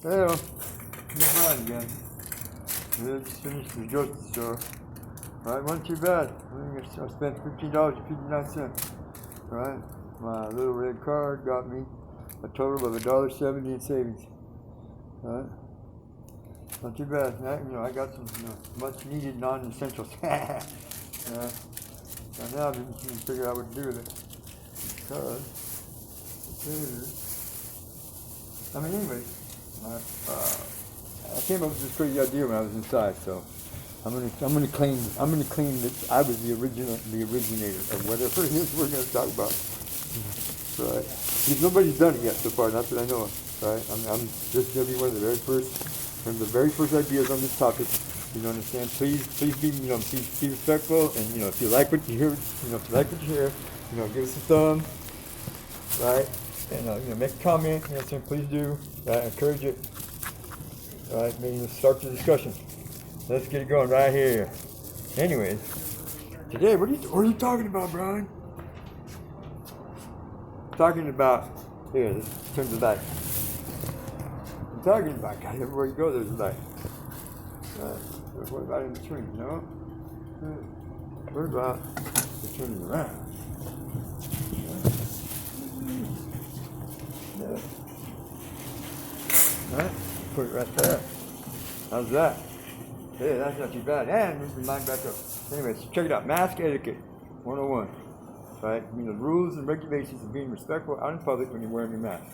Well, he's Brian again. Just finished the grocery store. Right, wasn't too bad. I spent $15.59. Right, my little red card got me a total of $1.70 in savings. Right, not too bad. I got some much needed non-essentials. So now I can figure out what to do with it. Because anyway, I came up with this crazy idea when I was inside, so I'm gonna claim that I was the originator of whatever it is we're gonna talk about. Right? Because nobody's done it yet so far, not that I know of. Right? This is gonna be one of the very first ideas on this topic. You understand? Please be be respectful, and if you like what you hear, give us a thumb, right? And make a comment. Please do. I encourage it. All right, maybe let's start the discussion. Let's get it going right here. Anyways, today, what are you talking about, Brian? Talking about, here, let's turn the light. I'm talking about, God, everywhere you go, there's a light. What about in between, no? What about turning around? All right, put it right there. How's that? Yeah, that's not too bad. And move your mind back up. Anyways, check it out. Mask etiquette 101. Right? The rules and regulations of being respectful out in public when you're wearing your mask.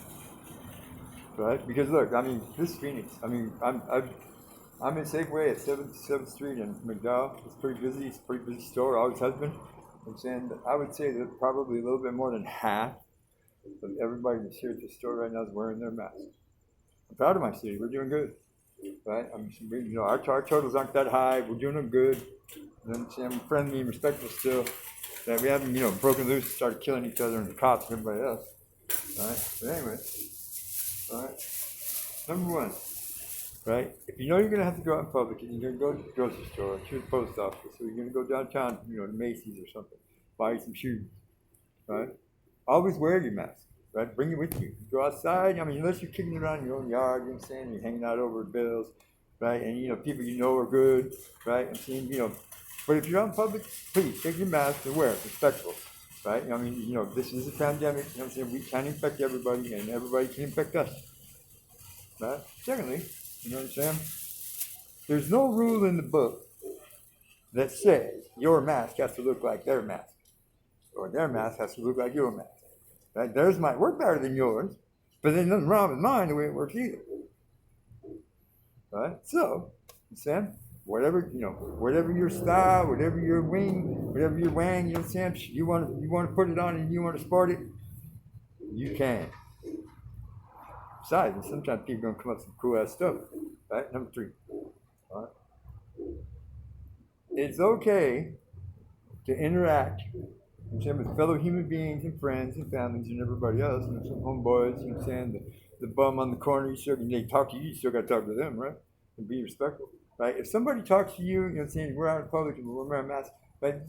Right? Because look, this is Phoenix. I'm in Safeway at 7th Street in McDowell. It's pretty busy. It's a pretty busy store. Always has been. I'm saying that I would say that probably a little bit more than half of everybody that's here at the store right now is wearing their mask. I'm proud of my city. We're doing good. Right? Our totals aren't that high. We're doing them good. I'm friendly and respectful still. That we haven't, broken loose and started killing each other and the cops and everybody else. Right? But anyway, all right. Number one, right? If you're going to have to go out in public and you're going to go to the grocery store or to the post office, or you're going to go downtown, to Macy's or something, buy you some shoes, right? Always wear your mask. Right? Bring it with you. Go outside. Unless you're kicking around in your own yard, you're hanging out over at Bill's, right? And people are good, right? But if you're out in public, please take your mask and wear it, respectful, right? This is a pandemic. We can infect everybody, and everybody can infect us, right? Secondly, there's no rule in the book that says your mask has to look like their mask, or their mask has to look like your mask. Right? Theirs might work better than yours, but there's nothing wrong with mine the way it works either. Right? So, Sam, whatever your style, whatever your wing, whatever your wang, Sam, you want to put it on and you want to sport it, you can. Besides, sometimes people are gonna come up with some cool ass stuff. Right? Number 3. All right? It's okay to interact with fellow human beings and friends and families and everybody else, some homeboys, the bum on the corner, they talk to you, you still got to talk to them, right? And be respectful, right? If somebody talks to you, we're out in public and we're wearing masks, but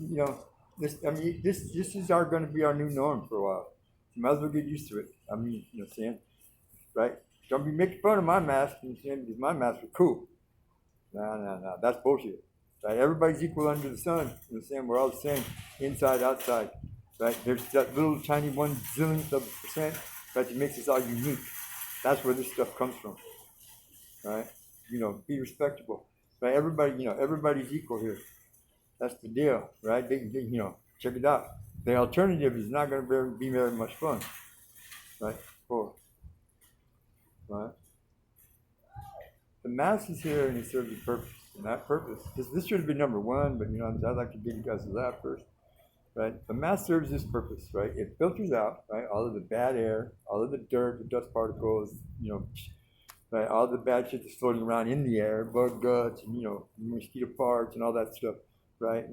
this is going to be our new norm for a while. You might as well get used to it. Right? Don't be making fun of my mask, because my masks are cool. No, that's bullshit. Right? Everybody's equal under the sun. We're all the same, inside, outside. Right? There's that little tiny 1/000th of a percent that makes us all unique. That's where this stuff comes from. Right? Be respectable. Right? Everybody's equal here. That's the deal. Right? Check it out. The alternative is not going to be very much fun. Right? 4. Right? The mask is here and it serves a purpose. And that purpose, this should have been number 1, but I'd like to give you guys that first. Right? The mask serves this purpose, right? It filters out, right, all of the bad air, all of the dirt, the dust particles, right, all the bad shit that's floating around in the air, bug guts, and mosquito parts and all that stuff, right?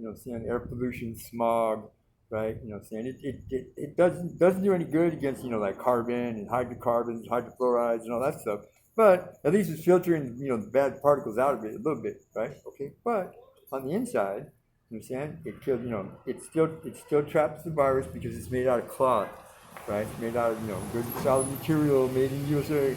Air pollution, smog, right? It doesn't do any good against like carbon and hydrocarbons, hydrofluorides, and all that stuff. But at least it's filtering, the bad particles out of it a little bit, right? Okay. But on the inside, it kills, it still traps the virus because it's made out of cloth, right? It's made out of, good solid material made in USA,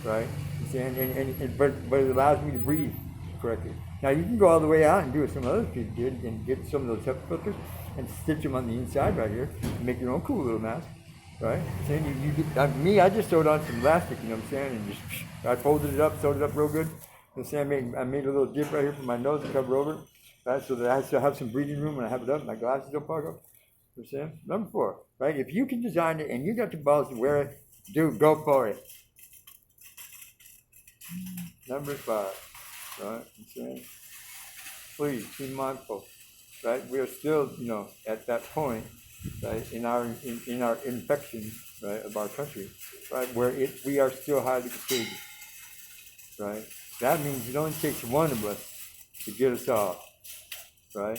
right? But it allows me to breathe correctly. Now you can go all the way out and do what some other people did and get some of those HEPA filters and stitch them on the inside right here and make your own cool little mask, right? Saying I just sewed on some elastic, you know what I'm saying, and just I folded it up, sewed it up real good. You know what I'm saying? I made a little dip right here for my nose to cover over it, right? So that I still have some breathing room when I have it up. My glasses don't fog up. You know what I'm saying? Number 4, right? If you can design it and you got the balls to wear it, dude, go for it. Number 5, right? I'm saying, please be mindful, right? We are still, at that point, right, in our infection, right, of our country, right, where we are still highly contagious, right? That means it only takes one of us to get us off, right?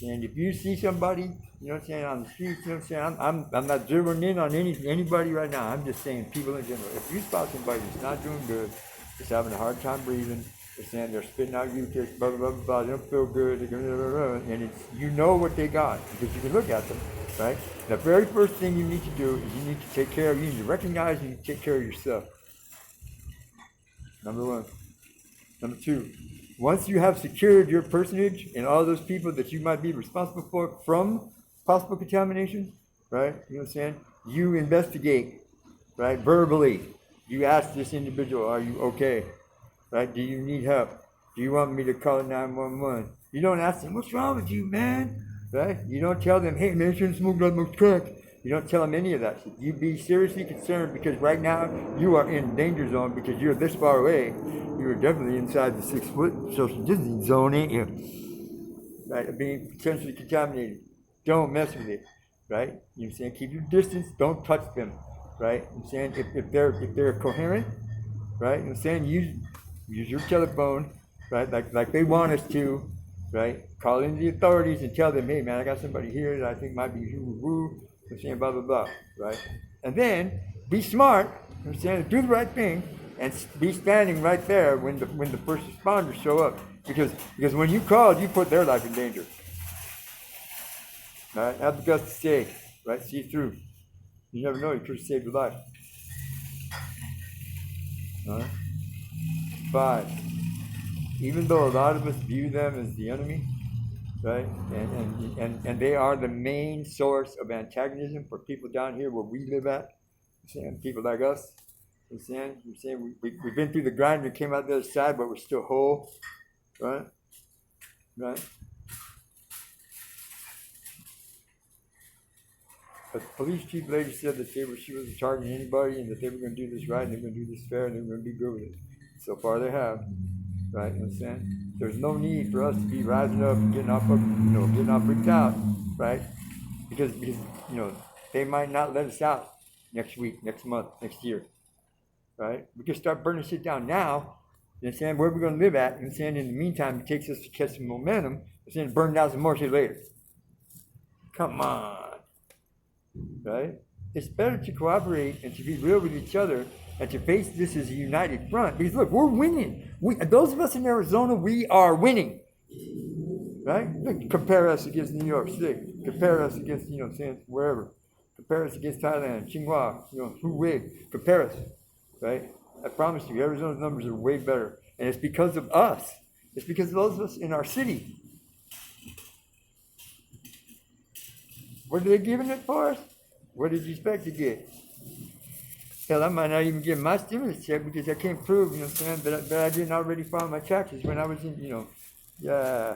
And if you see somebody, you know what I'm saying, on the streets, you know what I'm saying, I'm not zeroing in on anybody right now. I'm just saying people in general. If you spot somebody that's not doing good, that's having a hard time breathing, they're saying they're spitting out mucus, blah, blah, blah, blah, they don't feel good, and it's, you know what they got because you can look at them, right? The very first thing you need to do is you need to take care of, you need to recognize and take care of yourself. Number 1. Number 2, once you have secured your personage and all those people that you might be responsible for from possible contamination, right? You know what I'm saying? You investigate, right? Verbally. You ask this individual, are you okay? Right? Do you need help? Do you want me to call 911? You don't ask them, what's wrong with you, man? Right? You don't tell them, hey, man, shouldn't smoke that much crack. You don't tell them any of that shit. You be seriously concerned because right now you are in danger zone because you're this far away. You are definitely inside the 6-foot social distancing zone, ain't you? Right? Being potentially contaminated. Don't mess with it. Right? You know what I'm saying? Keep your distance. Don't touch them. Right? You know what I'm saying? If they're coherent, right? You know what I'm saying? Use your telephone, right? Like they want us to, right? Call in the authorities and tell them, hey man, I got somebody here that I think might be woo-woo, I'm saying blah blah blah, right? And then be smart, I'm saying, do the right thing and be standing right there when the first responders show up. Because when you called, you put their life in danger. All right? Have the guts to stay, right? See it through. You never know, you could save your life. All right? 5, even though a lot of us view them as the enemy, right, and they are the main source of antagonism for people down here where we live at, saying people like us, we're saying we've been through the grind, we came out the other side, but we're still whole, right? But the police chief lady said that she wasn't charging anybody and that they were going to do this right and they were going to do this fair and they were going to be good with it. So far they have, right? You know what I'm saying? There's no need for us to be rising up and getting all freaked out, right? Because they might not let us out next week, next month, next year, right? We can start burning shit down now. You know what I'm saying? Where we're going to live at, you know what I'm saying? In the meantime, it takes us to catch some momentum. You know what I'm saying? Burn down some more shit later. Come on. Right? It's better to cooperate and to be real with each other and to face this as a united front. Because look, we're winning. Those of us in Arizona, we are winning. Right? Look, compare us against New York City. Compare us against, wherever. Compare us against Thailand, Tsinghua, Hubei. Compare us. Right? I promise you, Arizona's numbers are way better. And it's because of us. It's because of those of us in our city. What are they giving it for us? What did you expect to get? Hell, I might not even get my stimulus check because I can't prove, you know what I'm saying, that I didn't already file my taxes when I was in, yeah.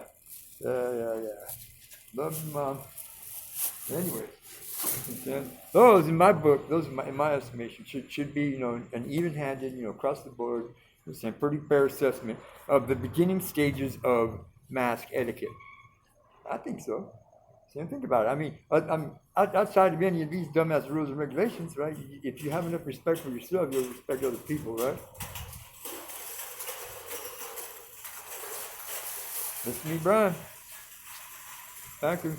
Love you, Mom. Anyway, those in my book, in my estimation, should be, an even-handed, across the board, pretty fair assessment of the beginning stages of mask etiquette. I think so. Think about it. I mean, outside of any of these dumbass rules and regulations, right? If you have enough respect for yourself, you'll respect other people, right? Listen to me, Brian. Thank you.